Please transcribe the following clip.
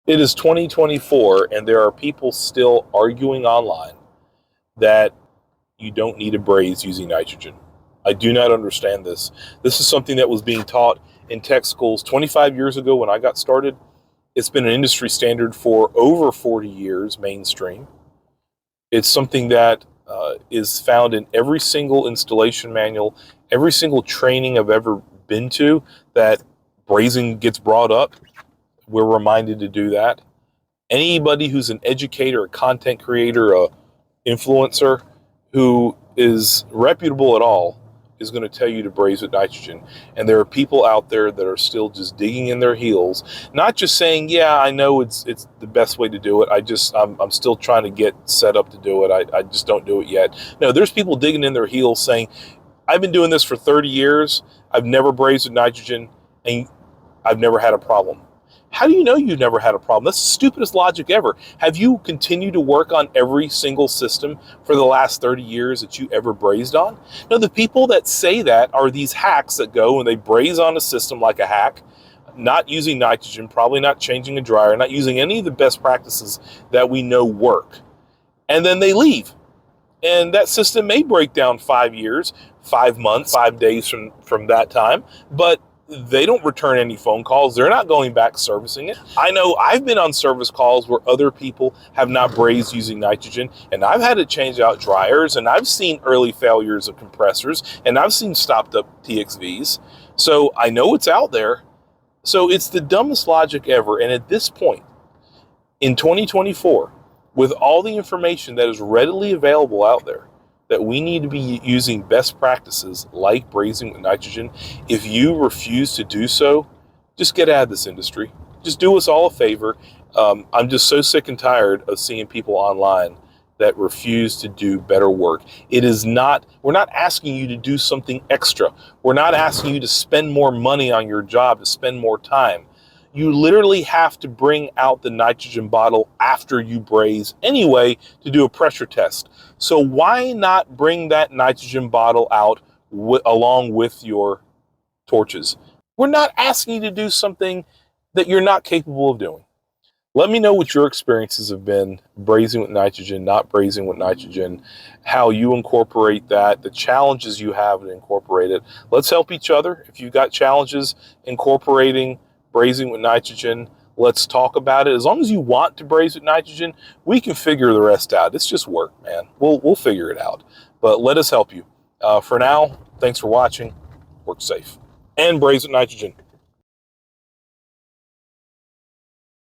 It is 2024, and there are people still arguing online that you don't need a braze using nitrogen. I do not understand this. This is something that was being taught in tech schools 25 years ago when I got started. It's been an industry standard for over 40 years, mainstream. It's something that is found in every single installation manual, every single training I've ever been to that brazing gets brought up. We're reminded to do that. Anybody who's an educator, a content creator, a influencer who is reputable at all is going to tell you to braze with nitrogen. And there are people out there that are still just digging in their heels, not just saying, yeah, I know it's the best way to do it. I'm still trying to get set up to do it. I just don't do it yet. No, there's people digging in their heels saying, I've been doing this for 30 years. I've never brazed with nitrogen and I've never had a problem. How do you know you've never had a problem? That's the stupidest logic ever. Have you continued to work on every single system for the last 30 years that you ever brazed on? No, the people that say that are these hacks that go and they braze on a system like a hack, not using nitrogen, probably not changing a dryer, not using any of the best practices that we know work. And then they leave. And that system may break down 5 years, 5 months, 5 days from that time, but they don't return any phone calls. They're not going back servicing it. I know I've been on service calls where other people have not brazed using nitrogen, and I've had to change out dryers, and I've seen early failures of compressors, and I've seen stopped up TXVs. So I know it's out there. So it's the dumbest logic ever. And at this point, in 2024, with all the information that is readily available out there, that we need to be using best practices like brazing with nitrogen. If you refuse to do so, just get out of this industry. Just do us all a favor. I'm just so sick and tired of seeing people online that refuse to do better work. We're not asking you to do something extra. We're not asking you to spend more money on your job, to spend more time. You literally have to bring out the nitrogen bottle after you braze anyway to do a pressure test. So why not bring that nitrogen bottle out along with your torches? We're not asking you to do something that you're not capable of doing. Let me know what your experiences have been brazing with nitrogen, not brazing with nitrogen, how you incorporate that, the challenges you have to incorporate it. Let's help each other. If you've got challenges incorporating brazing with nitrogen, let's talk about it. As long as you want to braze with nitrogen, we can figure the rest out. It's just work, man. We'll figure it out. But let us help you. For now, thanks for watching. Work safe. And braze with nitrogen.